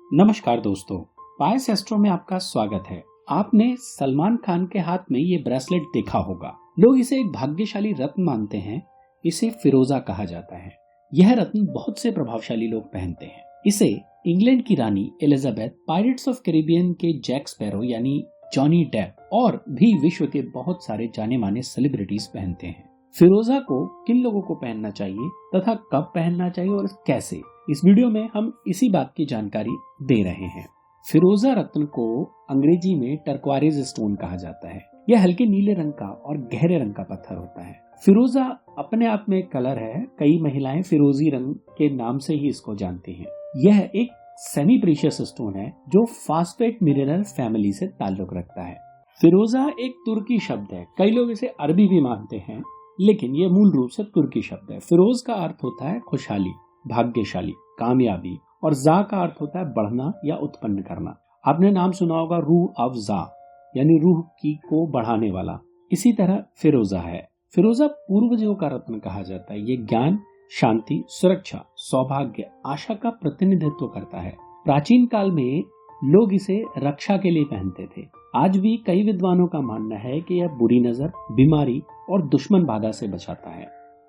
नमस्कार दोस्तों, पायस एस्ट्रो में आपका स्वागत है। आपने सलमान खान के हाथ में ये ब्रेसलेट देखा होगा। लोग इसे एक भाग्यशाली रत्न मानते हैं। इसे फिरोजा कहा जाता है। यह रत्न बहुत से प्रभावशाली लोग पहनते हैं। इसे इंग्लैंड की रानी एलिजाबेथ, पायरेट्स ऑफ कैरिबियन के जैक स्पैरो यानी जॉनी डेप और भी विश्व के बहुत सारे जाने माने सेलिब्रिटीज पहनते हैं। फिरोजा को किन लोगों को पहनना चाहिए तथा कब पहनना चाहिए और कैसे, इस वीडियो में हम इसी बात की जानकारी दे रहे हैं। फिरोजा रत्न को अंग्रेजी में टर्क्वाइज स्टोन कहा जाता है। यह हल्के नीले रंग का और गहरे रंग का पत्थर होता है। फिरोजा अपने आप में एक कलर है। कई महिलाएं फिरोजी रंग के नाम से ही इसको जानती हैं। यह एक सेमी प्रीशियस स्टोन है जो फास्फेट मिनरल फैमिली से ताल्लुक रखता है। फिरोजा एक तुर्की शब्द है। कई लोग इसे अरबी भी मानते हैं, लेकिन यह मूल रूप से तुर्की शब्द है। फिरोज का अर्थ होता है खुशहाली, भाग्यशाली, कामयाबी, और जा का अर्थ होता है बढ़ना या उत्पन्न करना। आपने नाम सुना होगा रूह अफ़ज़ा, यानी रूह की को बढ़ाने वाला। इसी तरह फिरोजा है। फिरोजा पूर्वजों का रत्न कहा जाता है। ये ज्ञान, शांति, सुरक्षा, सौभाग्य, आशा का प्रतिनिधित्व करता है। प्राचीन काल में लोग इसे रक्षा के लिए पहनते थे। आज भी कई विद्वानों का मानना है कि यह बुरी नजर, बीमारी और दुश्मन बाधा से बचाता है।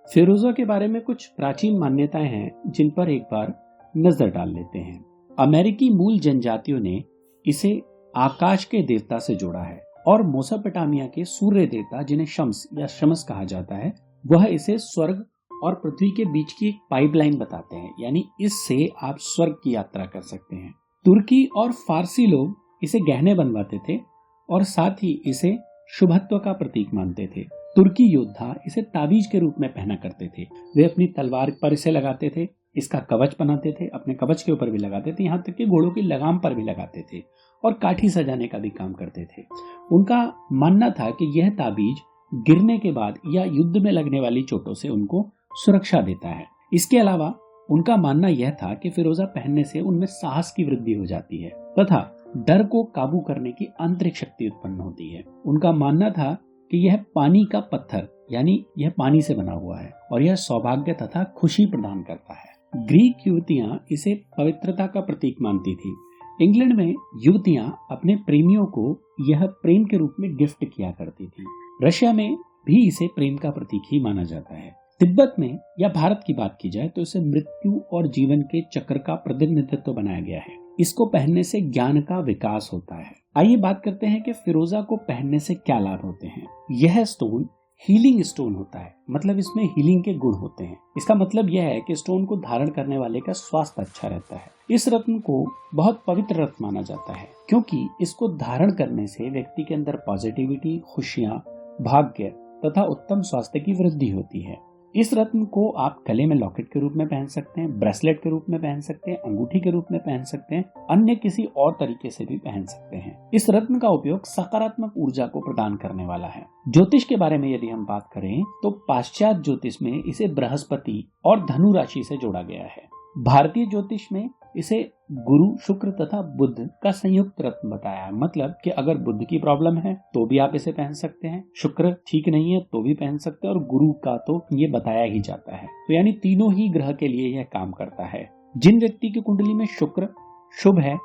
फिरोजा के बारे में कुछ प्राचीन मान्यताएं हैं जिन पर एक बार नजर डाल लेते हैं। अमेरिकी मूल जनजातियों ने इसे आकाश के देवता से जोड़ा है और मेसोपोटामिया के सूर्य देवता, जिन्हें शम्स या शमस कहा जाता है, वह इसे स्वर्ग और पृथ्वी के बीच की एक पाइपलाइन बताते हैं, यानी इससे आप स्वर्ग की यात्रा कर सकते हैं। तुर्की और फारसी लोग इसे गहने बनवाते थे और साथ ही इसे शुभत्व का प्रतीक मानते थे। तुर्की योद्धा इसे ताबीज के रूप में पहना करते थे। वे अपनी तलवार पर इसे लगाते थे, इसका कवच बनाते थे, अपने कवच के ऊपर भी लगाते थे, यहाँ तक कि घोड़ों की लगाम पर भी लगाते थे और काठी सजाने का भी काम करते थे। उनका मानना था कि यह ताबीज गिरने के बाद या युद्ध में लगने वाली चोटों से उनको सुरक्षा देता है। इसके अलावा उनका मानना यह था कि फिरोजा पहनने से उनमें साहस की वृद्धि हो जाती है तथा डर को काबू करने की आंतरिक शक्ति उत्पन्न होती है। उनका मानना था कि यह पानी का पत्थर, यानी यह पानी से बना हुआ है और यह सौभाग्य तथा खुशी प्रदान करता है। ग्रीक युवतियां इसे पवित्रता का प्रतीक मानती थी। इंग्लैंड में युवतियां अपने प्रेमियों को यह प्रेम के रूप में गिफ्ट किया करती थी। रशिया में भी इसे प्रेम का प्रतीक ही माना जाता है। तिब्बत में या भारत की बात की जाए तो इसे मृत्यु और जीवन के चक्र का प्रतिनिधित्व बनाया गया है। इसको पहनने से ज्ञान का विकास होता है। आइए बात करते हैं कि फिरोजा को पहनने से क्या लाभ होते हैं। यह स्टोन हीलिंग स्टोन होता है, मतलब इसमें हीलिंग के गुण होते हैं। इसका मतलब यह है कि स्टोन को धारण करने वाले का स्वास्थ्य अच्छा रहता है। इस रत्न को बहुत पवित्र रत्न माना जाता है क्योंकि इसको धारण करने से व्यक्ति के अंदर पॉजिटिविटी, खुशियां, भाग्य तथा उत्तम स्वास्थ्य की वृद्धि होती है। इस रत्न को आप गले में लॉकेट के रूप में पहन सकते हैं, ब्रेसलेट के रूप में पहन सकते हैं, अंगूठी के रूप में पहन सकते हैं, अन्य किसी और तरीके से भी पहन सकते हैं। इस रत्न का उपयोग सकारात्मक ऊर्जा को प्रदान करने वाला है। ज्योतिष के बारे में यदि हम बात करें तो पाश्चात्य ज्योतिष में इसे बृहस्पति और धनु राशि से जोड़ा गया है। भारतीय ज्योतिष में इसे गुरु, शुक्र तथा बुध का संयुक्त रत्न बताया है। मतलब कि अगर बुध की प्रॉब्लम है तो भी आप इसे पहन सकते हैं, शुक्र ठीक नहीं है तो भी पहन सकते हैं, और गुरु का तो ये बताया ही जाता है। तो यानी तीनों ही ग्रह के लिए यह काम करता है। जिन व्यक्ति की कुंडली में शुक्र शुभ है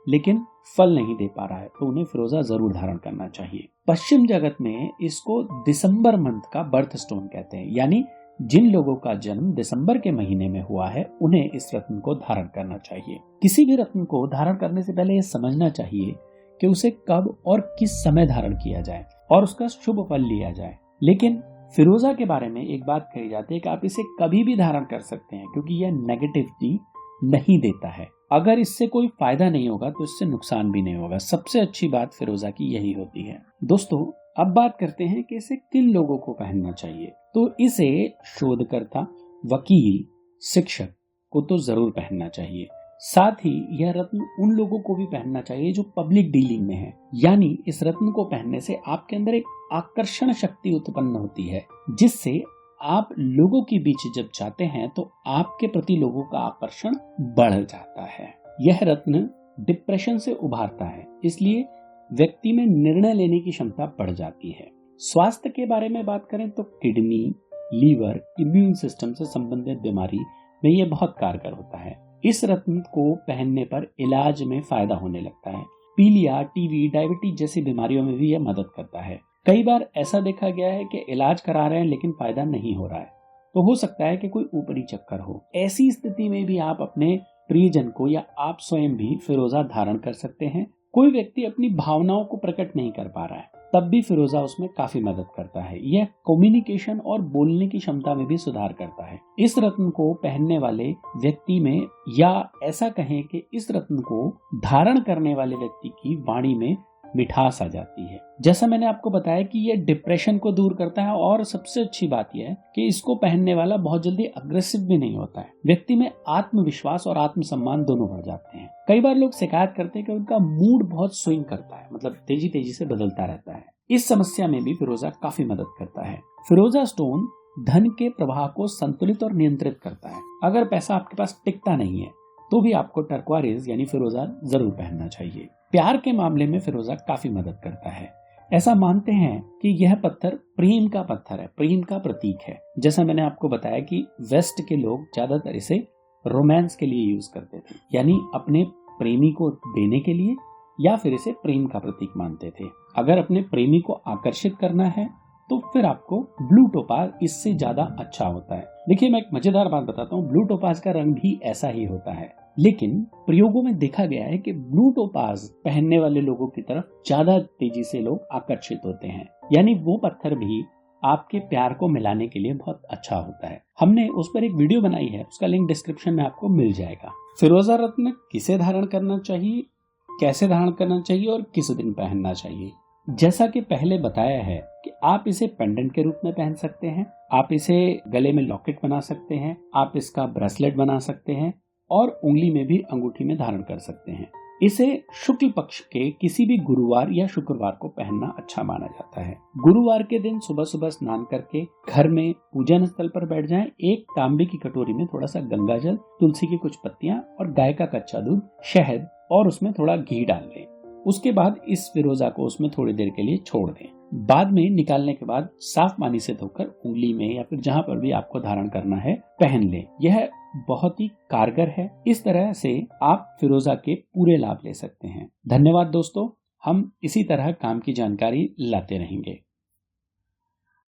लेकिन फल नहीं दे पा रहा है तो उन्हें फिरोजा जरूर धारण करना चाहिए। पश्चिम जगत में इसको दिसंबर मंथ का बर्थ स्टोन कहते हैं, यानी जिन लोगों का जन्म दिसंबर के महीने में हुआ है उन्हें इस रत्न को धारण करना चाहिए। किसी भी रत्न को धारण करने से पहले यह समझना चाहिए कि उसे कब और किस समय धारण किया जाए और उसका शुभ फल लिया जाए। लेकिन फिरोजा के बारे में एक बात कही जाती है कि आप इसे कभी भी धारण कर सकते हैं क्योंकि यह नेगेटिविटी नहीं देता है। अगर इससे कोई फायदा नहीं होगा तो इससे नुकसान भी नहीं होगा। सबसे अच्छी बात फिरोजा की यही होती है। दोस्तों, अब बात करते हैं कि इसे किन लोगों को पहनना चाहिए। तो इसे शोधकर्ता, वकील, शिक्षक को तो जरूर पहनना चाहिए। साथ ही यह रत्न उन लोगों को भी पहनना चाहिए जो पब्लिक डीलिंग में है, यानी इस रत्न को पहनने से आपके अंदर एक आकर्षण शक्ति उत्पन्न होती है जिससे आप लोगों के बीच जब जाते हैं तो आपके प्रति लोगों का आकर्षण बढ़ जाता है। यह रत्न डिप्रेशन से उभारता है, इसलिए व्यक्ति में निर्णय लेने की क्षमता बढ़ जाती है। स्वास्थ्य के बारे में बात करें तो किडनी, लीवर, इम्यून सिस्टम से संबंधित बीमारी में यह बहुत कारगर होता है। इस रत्न को पहनने पर इलाज में फायदा होने लगता है। पीलिया, टीबी, डायबिटीज जैसी बीमारियों में भी यह मदद करता है। कई बार ऐसा देखा गया है कि इलाज करा रहे हैं लेकिन फायदा नहीं हो रहा है, तो हो सकता है कि कोई ऊपरी चक्कर हो। ऐसी स्थिति में भी आप अपने प्रियजन को या आप स्वयं भी फिरोजा धारण कर सकते हैं। कोई व्यक्ति अपनी भावनाओं को प्रकट नहीं कर पा रहा है, तब भी फिरोजा उसमें काफी मदद करता है। यह कम्युनिकेशन और बोलने की क्षमता में भी सुधार करता है। इस रत्न को पहनने वाले व्यक्ति में, या ऐसा कहें कि इस रत्न को धारण करने वाले व्यक्ति की वाणी में मिठास आ जाती है। जैसा मैंने आपको बताया कि यह डिप्रेशन को दूर करता है, और सबसे अच्छी बात यह है कि इसको पहनने वाला बहुत जल्दी अग्रेसिव भी नहीं होता है। व्यक्ति में आत्मविश्वास और आत्मसम्मान दोनों बढ़ जाते हैं। कई बार लोग शिकायत करते हैं कि उनका मूड बहुत स्विंग करता है, मतलब तेजी तेजी से बदलता रहता है। इस समस्या में भी फिरोजा काफी मदद करता है। फिरोजा स्टोन धन के प्रवाह को संतुलित और नियंत्रित करता है। अगर पैसा आपके पास टिकता नहीं है तो भी आपको टर्क्वाइज यानी फिरोजा जरूर पहनना चाहिए। प्यार के मामले में फिरोजा काफी मदद करता है। ऐसा मानते हैं कि यह पत्थर प्रेम का पत्थर है, प्रेम का प्रतीक है। जैसा मैंने आपको बताया कि वेस्ट के लोग ज्यादातर इसे रोमांस के लिए यूज करते थे, यानी अपने प्रेमी को देने के लिए, या फिर इसे प्रेम का प्रतीक मानते थे। अगर अपने प्रेमी को आकर्षित करना है तो फिर आपको ब्लू टोपाज इससे ज्यादा अच्छा होता है। देखिए, मैं एक मजेदार बात बताता हूँ, ब्लू टोपाज का रंग भी ऐसा ही होता है, लेकिन प्रयोगों में देखा गया है कि ब्लू टोपाज पहनने वाले लोगों की तरफ ज्यादा तेजी से लोग आकर्षित होते हैं। यानी वो पत्थर भी आपके प्यार को मिलाने के लिए बहुत अच्छा होता है। हमने उस पर एक वीडियो बनाई है, उसका लिंक डिस्क्रिप्शन में आपको मिल जाएगा। फिरोजा रत्न किसे धारण करना चाहिए, कैसे धारण करना चाहिए और किस दिन पहनना चाहिए। जैसा कि पहले बताया है कि आप इसे पेंडेंट के रूप में पहन सकते हैं, आप इसे गले में लॉकेट बना सकते हैं, आप इसका ब्रेसलेट बना सकते हैं और उंगली में भी, अंगूठी में धारण कर सकते हैं। इसे शुक्ल पक्ष के किसी भी गुरुवार या शुक्रवार को पहनना अच्छा माना जाता है। गुरुवार के दिन सुबह सुबह स्नान करके घर में पूजन स्थल पर बैठ जाएं। एक तांबे की कटोरी में थोड़ा सा गंगा जल, तुलसी की कुछ पत्तियां और गाय का कच्चा दूध, शहद और उसमें थोड़ा घी डाल दें। उसके बाद इस फिरोजा को उसमें थोड़ी देर के लिए छोड़ दें। बाद में निकालने के बाद साफ पानी से धोकर उंगली में या फिर जहां पर भी आपको धारण करना है पहन लें। यह बहुत ही कारगर है। इस तरह से आप फिरोजा के पूरे लाभ ले सकते हैं। धन्यवाद दोस्तों, हम इसी तरह काम की जानकारी लाते रहेंगे।